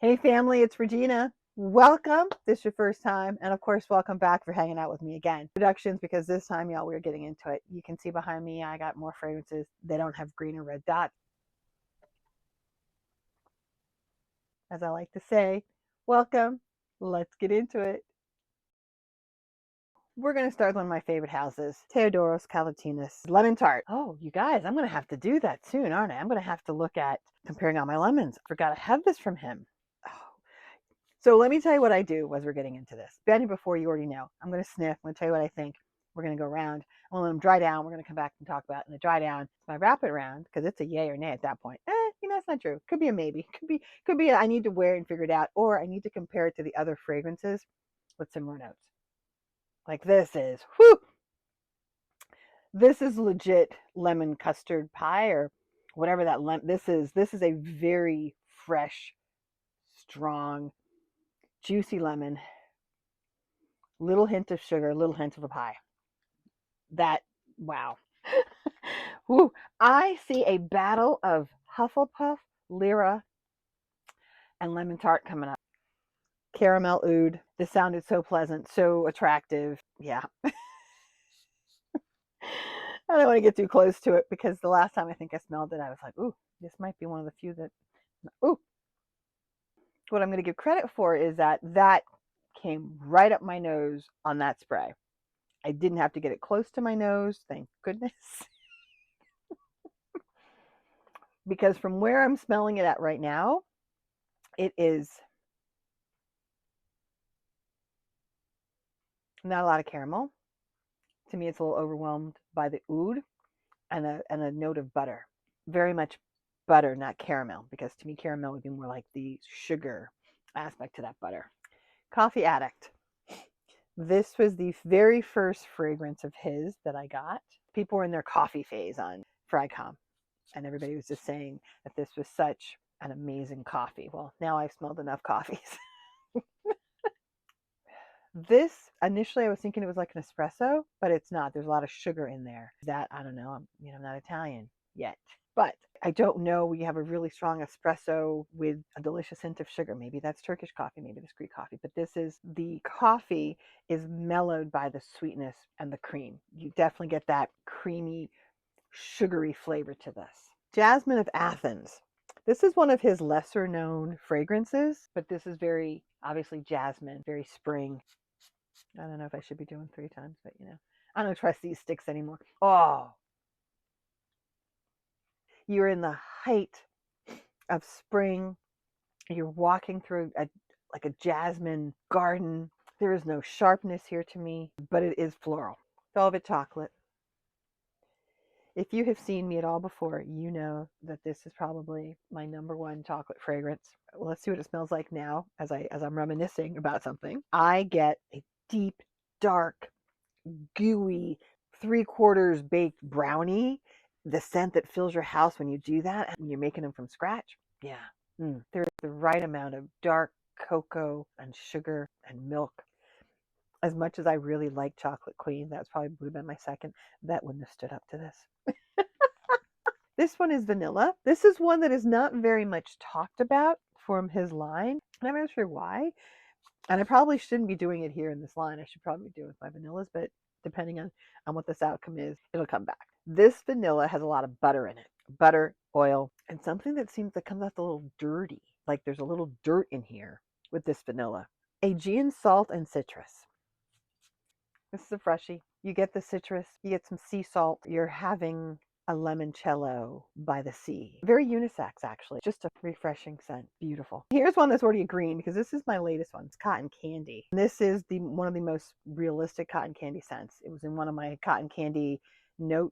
Hey family, it's Regina. Welcome. This is your first time, and of course, welcome back for hanging out with me again. Productions, because this time, y'all, we're getting into it. You can see behind me, I got more fragrances. They don't have green or red dots. As I like to say, welcome. Let's get into it. We're going to start with one of my favorite houses, Theodoros Kalatinas Lemon Tart. Oh, you guys, I'm going to have to do that soon, aren't I? I'm going to have to look at comparing all my lemons. I forgot I have this from him. Oh, so let me tell you what I do as we're getting into this. Benny, before you already know, I'm going to sniff. I'm going to tell you what I think. We're going to go around. I'm going to let them dry down. We're going to come back and talk about it in the dry down. So I wrap it around because it's a yay or nay at that point. It's not true. Could be a maybe. Could be I need to wear it and figure it out, or I need to compare it to the other fragrances with similar notes. Like this is, whew, this is legit lemon custard pie or whatever that lemon. This is a very fresh, strong, juicy lemon. Little hint of sugar, little hint of a pie. That, wow. Woo. I see a battle of Hufflepuff, Lyra, and Lemon Tart coming up. Caramel oud. This sounded so pleasant, so attractive. Yeah. I don't want to get too close to it because the last time I think I smelled it, I was like, ooh, this might be one of the few that, ooh. What I'm going to give credit for is that came right up my nose on that spray. I didn't have to get it close to my nose, thank goodness. Because from where I'm smelling it at right now, it is not a lot of caramel. To me, it's a little overwhelmed by the oud and a note of butter. Very much butter, not caramel, because to me, caramel would be more like the sugar aspect to that butter. Coffee Addict. This was the very first fragrance of his that I got. People were in their coffee phase on Fragcom, and everybody was just saying that this was such an amazing coffee. Well, now I've smelled enough coffees. This, initially I was thinking it was like an espresso, but it's not. There's a lot of sugar in there. That, I don't know. I'm not Italian yet. But I don't know. We have a really strong espresso with a delicious hint of sugar. Maybe that's Turkish coffee, maybe that's Greek coffee. But this is, the coffee is mellowed by the sweetness and the cream. You definitely get that creamy, sugary flavor to this. Jasmine of Athens. This is one of his lesser known fragrances, but this is very obviously jasmine, very spring. I don't know if I should be doing 3 times, but I don't trust these sticks anymore. Oh, you're in the height of spring. You're walking through like a jasmine garden. There is no sharpness here to me, but it is floral. Velvet chocolate. If you have seen me at all before, you know that this is probably my #1 chocolate fragrance. Well, let's see what it smells like now as I'm reminiscing about something. I get a deep, dark, gooey, 3/4 baked brownie. The scent that fills your house when you do that, when you're making them from scratch. Yeah. There's the right amount of dark cocoa and sugar and milk. As much as I really like Chocolate Queen, that's probably would have been my second. That wouldn't have stood up to this. This one is vanilla. This is one that is not very much talked about from his line. And I'm not sure why. And I probably shouldn't be doing it here in this line. I should probably be doing it with my vanillas, but depending on what this outcome is, it'll come back. This vanilla has a lot of butter in it. Butter, oil, and something that seems that comes out a little dirty. Like there's a little dirt in here with this vanilla. Aegean salt and citrus. This is a freshie. You get the citrus, you get some sea salt. You're having a limoncello by the sea. Very unisex, actually. Just a refreshing scent. Beautiful. Here's one that's already a green because this is my latest one. It's cotton candy. And this is one of the most realistic cotton candy scents. It was in one of my cotton candy note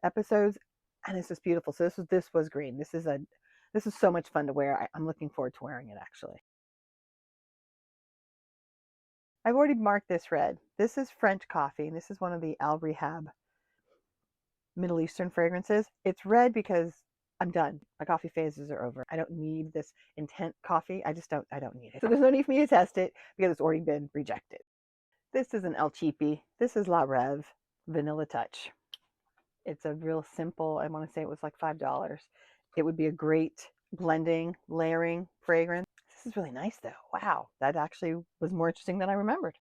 episodes, and it's just beautiful. So this was green. This is so much fun to wear. I'm looking forward to wearing it, actually. I've already marked this red. This is French coffee, and this is one of the Al Rehab Middle Eastern fragrances. It's red because I'm done. My coffee phases are over. I don't need this intense coffee. I don't need it. So there's no need for me to test it because it's already been rejected. This is an El Cheapy. This is La Rev Vanilla Touch. It's a real simple, I want to say it was like $5. It would be a great blending, layering fragrance. This is really nice though. Wow, that actually was more interesting than I remembered.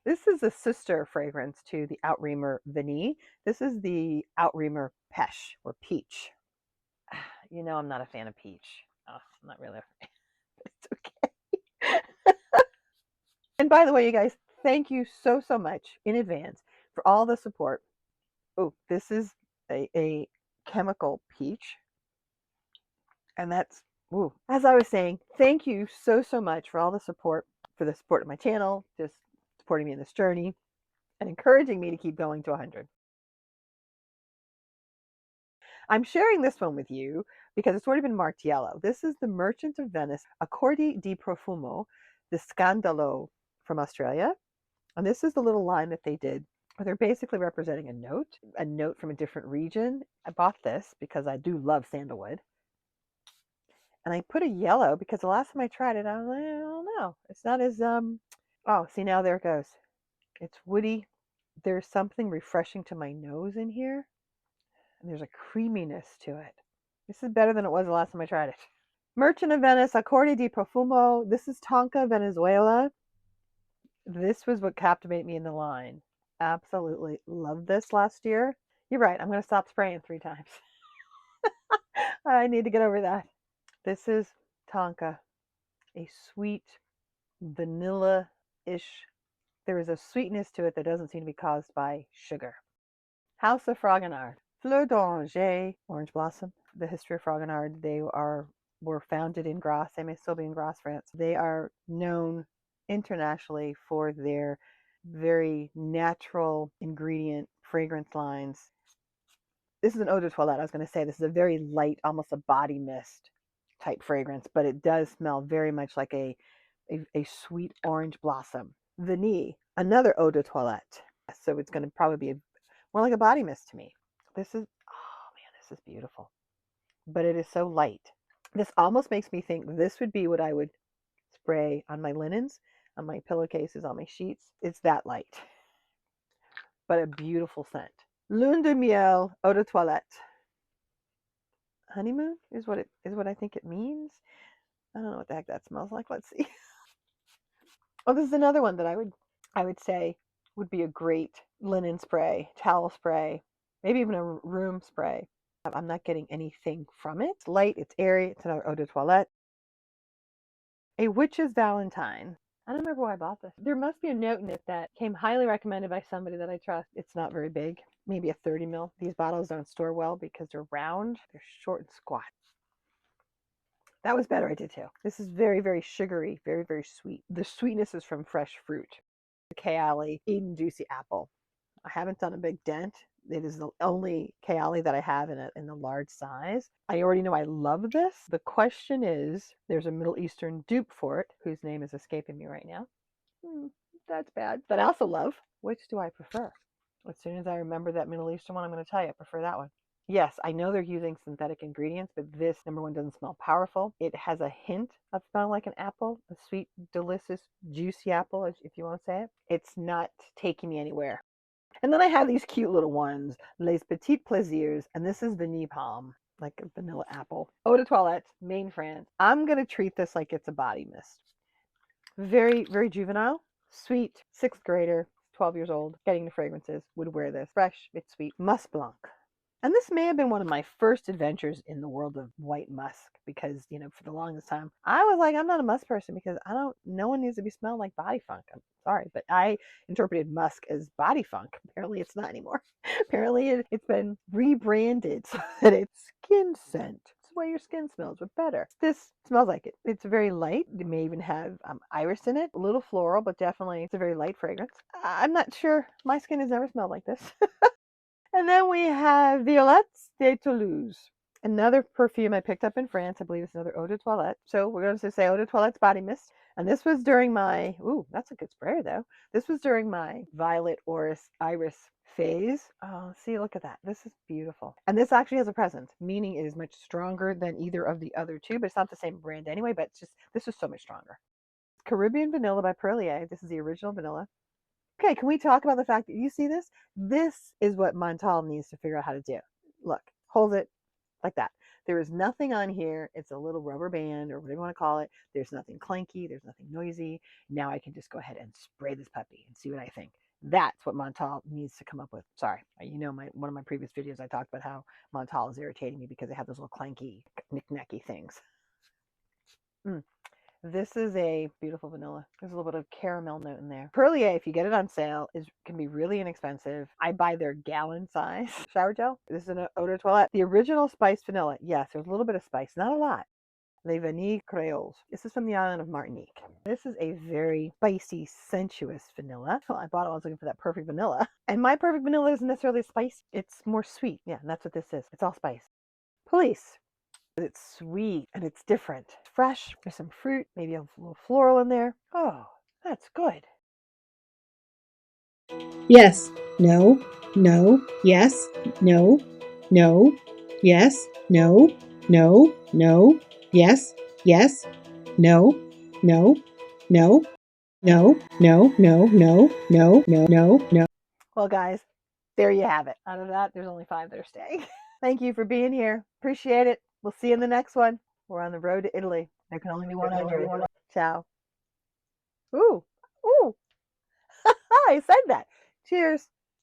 This is a sister fragrance to the Outreamer Vanille. This is the Outreamer Pesh or Peach. You know, I'm not a fan of peach. Oh, I'm not really. It's okay. And by the way, you guys, thank you so much in advance for all the support. Oh, this is a chemical peach. And that's, ooh, as I was saying, thank you so much for all the support, for the support of my channel, just supporting me in this journey and encouraging me to keep going to 100. I'm sharing this one with you because it's already been marked yellow. This is the Merchant of Venice Accordi di Profumo, the Scandalo from Australia. And this is the little line that they did. They're basically representing a note from a different region. I bought this because I do love sandalwood. And I put a yellow because the last time I tried it, I was like, I don't know. It's not as, oh, see, now there it goes. It's woody. There's something refreshing to my nose in here. And there's a creaminess to it. This is better than it was the last time I tried it. Merchant of Venice, Accordi di Profumo. This is Tonka, Venezuela. This was what captivated me in the line. Absolutely loved this last year. You're right. I'm going to stop spraying 3 times. I need to get over that. This is Tonka, a sweet vanilla-ish. There is a sweetness to it that doesn't seem to be caused by sugar. House of Fragonard. Fleur d'Oranger, orange blossom. The history of Fragonard, they were founded in Grasse. They may still be in Grasse, France. They are known internationally for their very natural ingredient fragrance lines. This is an eau de toilette. I was going to say this is a very light, almost a body mist type fragrance, but it does smell very much like a sweet orange blossom. Vanille, another eau de toilette. So it's going to probably be more like a body mist to me. This is, oh man, this is beautiful. But it is so light. This almost makes me think this would be what I would spray on my linens, on my pillowcases, on my sheets. It's that light, but a beautiful scent. Lune de miel eau de toilette. Honeymoon is what I think it means. I don't know what the heck that smells like. Let's see. Oh, this is another one that I would say would be a great linen spray, towel spray, maybe even a room spray. I'm not getting anything from it. It's light, it's airy, it's another eau de toilette. A Witch's Valentine. I don't remember why I bought this. There must be a note in it that came highly recommended by somebody that I trust. It's not very big, maybe a 30 ml. These bottles don't store well because they're round, they're short and squat. That was better, I did too. This is very sugary, very sweet. The sweetness is from fresh fruit. The Kayali Eden Juicy Apple. I haven't done a big dent. It is the only Kayali that I have in the large size. I already know I love this. The question is, there's a Middle Eastern dupe for it, whose name is escaping me right now. That's bad. But I also love. Which do I prefer? As soon as I remember that Middle Eastern one, I'm going to tell you I prefer that one. Yes, I know they're using synthetic ingredients, but this, number one, doesn't smell powerful. It has a hint of smelling like an apple, a sweet, delicious, juicy apple, if you want to say it. It's not taking me anywhere. And then I have these cute little ones, Les Petites Plaisirs, and this is Vanille Palm, like a vanilla apple. Eau de Toilette, Maine, France. I'm going to treat this like it's a body mist. Very juvenile, sweet, 6th grader, 12 years old, getting the fragrances, would wear this. Fresh, it's sweet. Musk Blanc. And this may have been one of my first adventures in the world of white musk because, for the longest time, I was like, I'm not a musk person because no one needs to be smelling like body funk. I'm sorry, but I interpreted musk as body funk. Apparently it's not anymore. Apparently it's been rebranded so that it's skin scent. It's the way your skin smells, but better. This smells like it. It's very light. It may even have iris in it, a little floral, but definitely it's a very light fragrance. I'm not sure. My skin has never smelled like this. And then we have Violettes de Toulouse, another perfume I picked up in France. I believe it's another eau de toilette. So we're going to say eau de toilette's body mist. And this was during my, ooh, that's a good sprayer though. This was during my violet iris phase. Oh, see, look at that. This is beautiful. And this actually has a presence, meaning it is much stronger than either of the other two, but it's not the same brand anyway, but this is so much stronger. Caribbean Vanilla by Perlier. This is the original vanilla. Okay, can we talk about the fact that you see this? This is what Montal needs to figure out how to do. Look, hold it like that. There is nothing on here. It's a little rubber band or whatever you want to call it. There's nothing clanky. There's nothing noisy. Now I can just go ahead and spray this puppy and see what I think. That's what Montal needs to come up with. Sorry, you know, one of my previous videos I talked about how Montal is irritating me because they have those little clanky, knick-knacky things. This is a beautiful vanilla. There's a little bit of caramel note in there. Perlier, if you get it on sale, can be really inexpensive. I buy their gallon size shower gel. This is an eau de toilette. The original spiced vanilla. Yes, there's a little bit of spice, not a lot. Les Vanille Creoles. This is from the island of Martinique. This is a very spicy, sensuous vanilla. Well, I bought it when I was looking for that perfect vanilla. And my perfect vanilla isn't necessarily spicy. It's more sweet. Yeah, and that's what this is. It's all spice. Police. It's sweet and it's different. It's fresh. There's some fruit, maybe a little floral in there. Oh, that's good. Yes, no, no, yes, no, no, yes, no, no, no, yes, yes, no, no, no, no, no, no, no, no, no, no, no. Well, guys, there you have it. Out of that, there's only 5 that are staying. Thank you for being here. Appreciate it. We'll see you in the next one. We're on the road to Italy. There can only be one Andrew. Ciao. Ooh, ooh. I said that. Cheers.